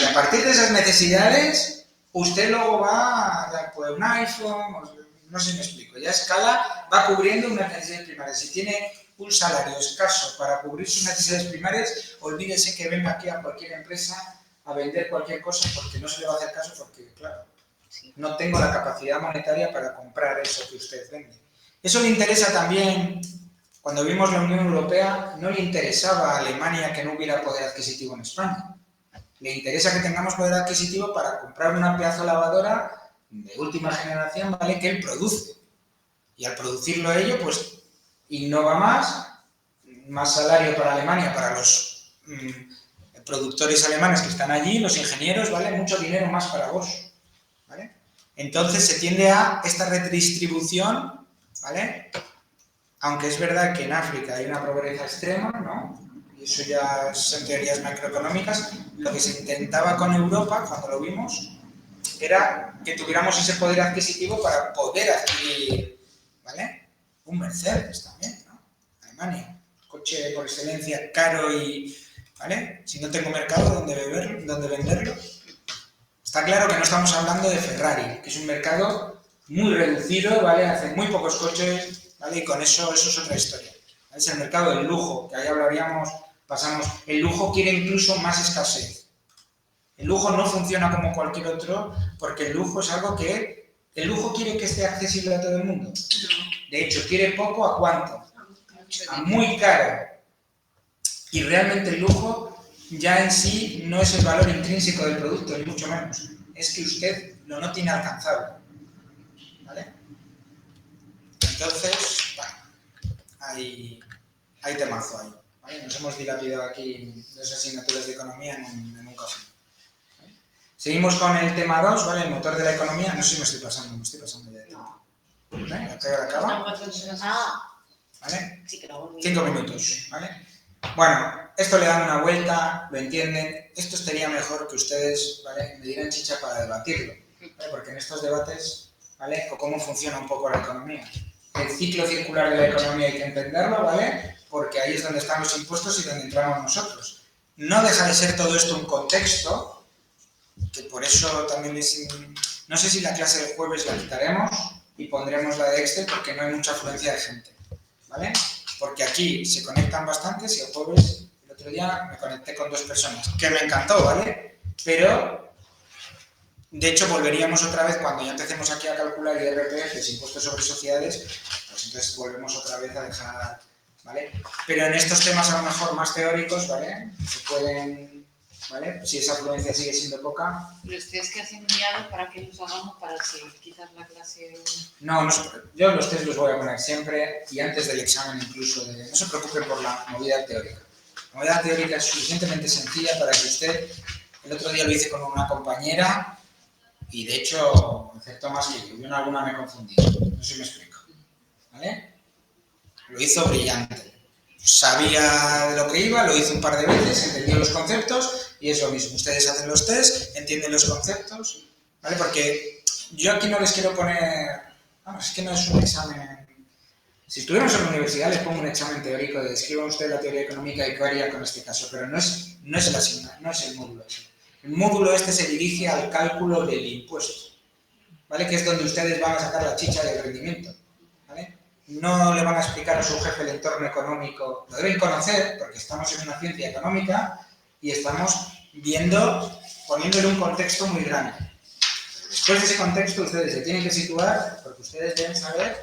Y a partir de esas necesidades, usted luego va a dar pues, un iPhone, no sé si me explico, ya a escala va cubriendo unas necesidades primarias. Si tiene un salario escaso para cubrir sus necesidades primarias, olvídese que venga aquí a cualquier empresa a vender cualquier cosa porque no se le va a hacer caso porque, claro, Sí. no tengo la capacidad monetaria para comprar eso que usted vende. Eso le interesa también, cuando vimos la Unión Europea, no le interesaba a Alemania que no hubiera poder adquisitivo en España. Le interesa que tengamos poder adquisitivo para comprar una pedazo lavadora de última generación, ¿vale? Que él produce. Y al producirlo ello, pues innova más salario para Alemania, para los productores alemanes que están allí, los ingenieros, ¿vale? Mucho dinero más para vos, ¿vale? Entonces se tiende a esta redistribución, ¿vale? Aunque es verdad que en África hay una pobreza extrema, ¿no? Y eso ya son teorías macroeconómicas, lo que se intentaba con Europa, cuando lo vimos, era que tuviéramos ese poder adquisitivo para poder adquirir, ¿vale? Un Mercedes también, ¿no? Alemania, coche por excelencia caro y, ¿vale? Si no tengo mercado donde venderlo. Está claro que no estamos hablando de Ferrari, que es un mercado muy reducido, ¿vale? Hacen muy pocos coches, ¿vale? Y con eso es otra historia. Es el mercado del lujo, que ahí hablaríamos, pasamos. El lujo quiere incluso más escasez. El lujo no funciona como cualquier otro, porque el lujo es algo que... El lujo quiere que esté accesible a todo el mundo. De hecho, quiere poco a cuánto. Mucho A dinero. muy caro. Y realmente el lujo ya en sí no es el valor intrínseco del producto, ni mucho menos. Es que usted lo no tiene alcanzable. ¿Vale? Entonces, bueno, hay temazo ahí. ¿Vale? Nos hemos dilapidado aquí 2 asignaturas de economía en un café. ¿Vale? Seguimos con el tema 2, ¿vale? El motor de la economía. No sé si me estoy pasando ya de tiempo. No. ¿Vale? ¿A qué hora acaba? Ah, ¿Vale? sí que lo volví. 5 minutos, ¿vale? Bueno, esto le dan una vuelta, lo entienden. Esto estaría mejor que ustedes, ¿vale? Me dieran chicha para debatirlo, ¿vale? Porque en estos debates, ¿vale? O cómo funciona un poco la economía. El ciclo circular de la economía hay que entenderlo, ¿vale? Porque ahí es donde están los impuestos y donde entramos nosotros. No deja de ser todo esto un contexto, que por eso también es... No sé si la clase del jueves la quitaremos y pondremos la de Excel porque no hay mucha afluencia de gente, ¿vale? Porque aquí se conectan bastantes y el jueves, el otro día, me conecté con 2 personas, que me encantó, ¿vale? Pero, de hecho, volveríamos otra vez, cuando ya empecemos aquí a calcular IRPF, impuestos sobre sociedades, pues entonces volvemos otra vez a dejar, ¿vale? Pero en estos temas a lo mejor más teóricos, ¿vale? Se pueden, ¿vale? Si esa afluencia sigue siendo poca. Los test que has enviado para que los hagamos para si quizás la clase... No, yo los test los voy a poner siempre y antes del examen incluso. No se preocupen por la movida teórica. La movida teórica es suficientemente sencilla para que usted... El otro día lo hice con una compañera y de hecho acertó más que yo. Yo en alguna me confundí. No sé si me explico. ¿Vale? Lo hizo brillante. Sabía de lo que iba, lo hizo un par de veces, entendió los conceptos y es lo mismo. Ustedes hacen los test, entienden los conceptos, ¿vale? Porque yo aquí no les quiero poner... Vamos, es que no es un examen... Si estuviéramos en la universidad les pongo un examen teórico de describa usted la teoría económica y qué haría con este caso, pero no es el asignatura, no es el módulo ese. El módulo este se dirige al cálculo del impuesto, ¿vale? Que es donde ustedes van a sacar la chicha del rendimiento, ¿vale? No le van a explicar a su jefe el entorno económico, lo deben conocer porque estamos en una ciencia económica y estamos poniéndole un contexto muy grande. Después de ese contexto ustedes se tienen que situar porque ustedes deben saber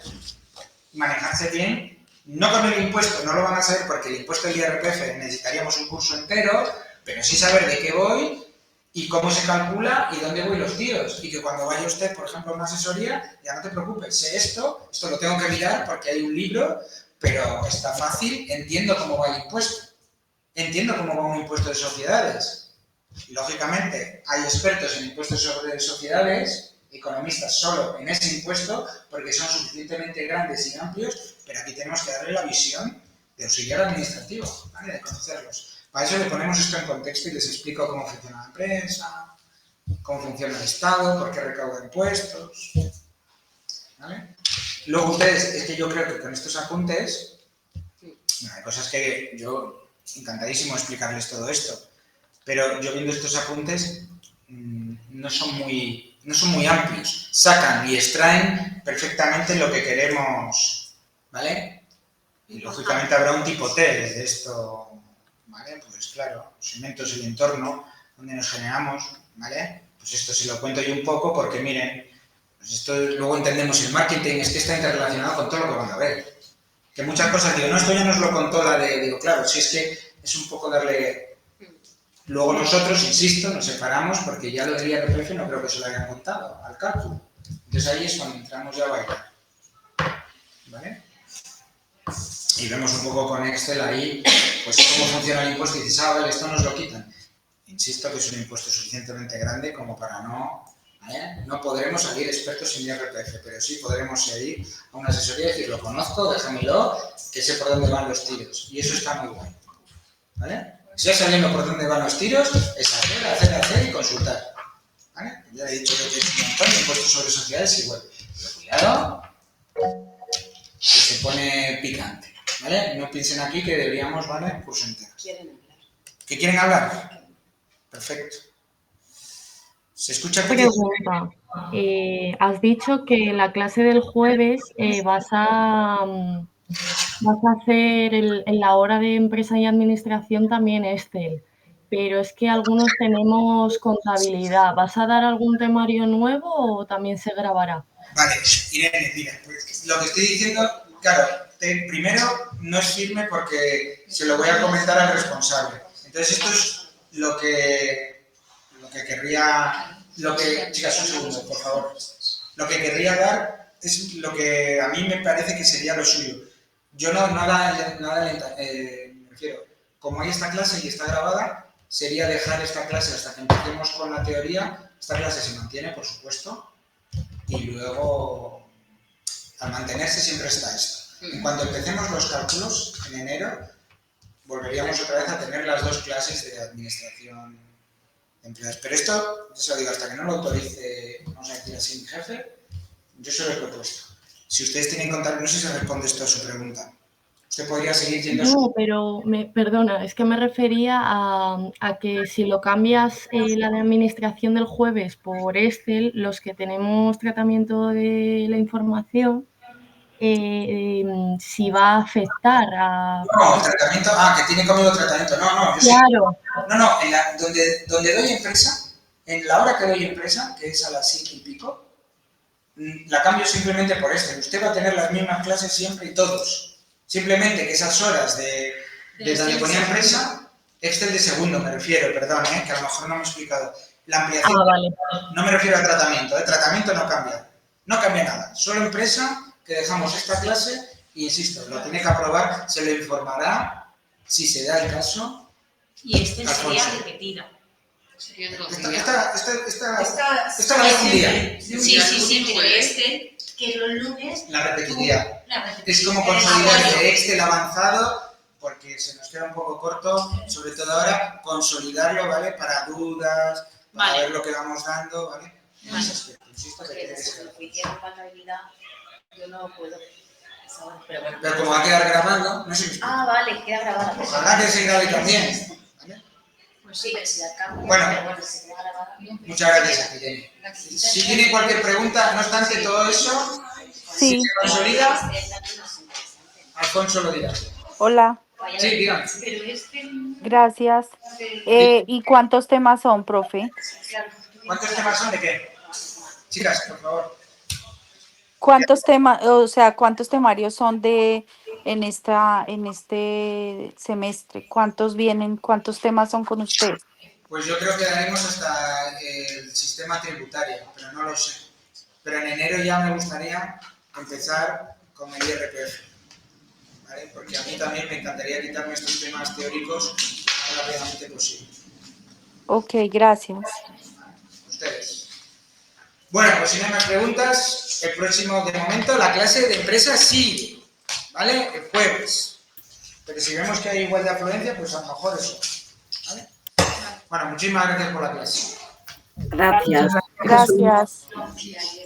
manejarse bien, no con el impuesto, no lo van a saber porque el impuesto del IRPF necesitaríamos un curso entero, pero sí saber de qué voy y cómo se calcula y dónde voy los tiros. Y que cuando vaya usted, por ejemplo, a una asesoría, ya no te preocupes, sé esto lo tengo que mirar porque hay un libro, pero está fácil, entiendo cómo va el impuesto, entiendo cómo va un impuesto de sociedades. Y, lógicamente, hay expertos en impuestos sobre sociedades economistas solo en ese impuesto porque son suficientemente grandes y amplios, pero aquí tenemos que darle la visión de auxiliar administrativo, ¿vale? De conocerlos. Para eso le ponemos esto en contexto y les explico cómo funciona la empresa, cómo funciona el Estado, por qué recauda impuestos, ¿vale? Luego ustedes, es que yo creo que con estos apuntes, bueno, hay cosas que yo encantadísimo explicarles todo esto, pero yo viendo estos apuntes no son muy amplios. Sacan y extraen perfectamente lo que queremos, ¿vale? Y lógicamente habrá un tipo T de esto, ¿vale? Pues claro, los elementos, el entorno donde nos generamos, ¿vale? Pues esto se lo cuento yo un poco porque miren, pues esto luego entendemos el marketing, es que está interrelacionado con todo lo que van a ver. Que muchas cosas digo, no, esto ya nos lo contó la de, digo, claro, si es que es un poco darle... Luego nosotros, insisto, nos separamos porque ya lo del IRPF no creo que se lo hayan contado al cálculo. Entonces ahí es cuando entramos ya a bailar, ¿vale? Y vemos un poco con Excel ahí, pues cómo funciona el impuesto y dices, ah, vale, esto nos lo quitan. Insisto que es un impuesto suficientemente grande como para no... ¿vale? No podremos salir expertos en IRPF, pero sí podremos ir a una asesoría y decir, lo conozco, déjamelo, que sé por dónde van los tiros. Y eso está muy guay, ¿vale? Si ya sabiendo por dónde van los tiros, es hacer y consultar, ¿vale? Ya he dicho que un montón de impuestos sobre sociedades igual. Pero cuidado, que se pone picante, ¿vale? No piensen aquí que deberíamos, ¿vale? Curso entero. ¿Quieren hablar? ¿Qué quieren hablar? Perfecto. ¿Se escucha? Pregunta. Has dicho que la clase del jueves vas a hacer en la hora de empresa y administración también Excel, pero es que algunos tenemos contabilidad. ¿Vas a dar algún temario nuevo o también se grabará? Vale, Irene, mira, pues lo que estoy diciendo, claro, primero no es firme porque se lo voy a comentar al responsable. Entonces esto es lo que querría, chicas, un segundo, por favor. Lo que querría dar es lo que a mí me parece que sería lo suyo. Yo me refiero, como hay esta clase y está grabada, sería dejar esta clase hasta que empecemos con la teoría. Esta clase se mantiene, por supuesto, y luego, al mantenerse, siempre está esto. En cuanto empecemos los cálculos, en enero, volveríamos otra vez a tener las dos clases de administración de empresas. Pero esto, yo se lo digo, hasta que no lo autorice, vamos a decir así, mi jefe, yo se lo he propuesto. Si ustedes tienen contacto, no sé si se responde esto a su pregunta. Usted podría seguir yendo... No, pero perdona, es que me refería a que si lo cambias la de administración del jueves por Excel, los que tenemos tratamiento de la información, si va a afectar a... No, el tratamiento... Ah, que tiene conmigo tratamiento. No, yo Claro. Sí. No, donde doy empresa, en la hora que doy empresa, que es a las 7 y pico, la cambio simplemente por Excel. Usted va a tener las mismas clases siempre y todos. Simplemente que esas horas de donde ponía empresa, Excel de segundo me refiero, perdón, que a lo mejor no me he explicado. La ampliación, vale. No me refiero a tratamiento, tratamiento no cambia. No cambia nada, solo empresa, que dejamos esta clase y, insisto, lo tiene que aprobar, se le informará, si se da el caso. Y este sería repetida. Esta la dejo un día. Sí, pero este, que los lunes... La repetiría. Es como consolidar de Excel avanzado, porque se nos queda un poco corto, sobre todo ahora, consolidarlo, ¿vale? Para dudas, para ver lo que vamos dando, ¿vale? En ese aspecto, insisto que tiene que ser. Si hicieron contabilidad, yo no puedo. Pero bueno. Pero como va a quedar grabando, no sé si me explico. Vale, queda grabada. Ojalá que se grabe también, ¿vale? Pues sí, pero si la cambio, Bueno, pero bueno, si queda grabada. Muchas gracias, Irene. Si tiene cualquier pregunta, no obstante todo eso, si se consolida, Alfonso lo dirá. Hola, Sí, dígame. Pero este... gracias. ¿Y cuántos temas son, profe? ¿Cuántos temas son de qué? Chicas, por favor. ¿Cuántos temas, cuántos temarios son en este semestre? ¿Cuántos vienen? ¿Cuántos temas son con ustedes? Pues yo creo que daremos hasta el sistema tributario, pero no lo sé. Pero en enero ya me gustaría empezar con el IRPF, ¿vale? Porque a mí también me encantaría quitarme estos temas teóricos lo más rápidamente posible. Ok, gracias. Ustedes. Bueno, pues si no hay más preguntas, el próximo, de momento, la clase de empresa sigue, ¿vale? El jueves. Pero si vemos que hay igual de afluencia, pues a lo mejor eso, ¿vale? Bueno, muchísimas gracias por la clase. Gracias. Gracias. Gracias.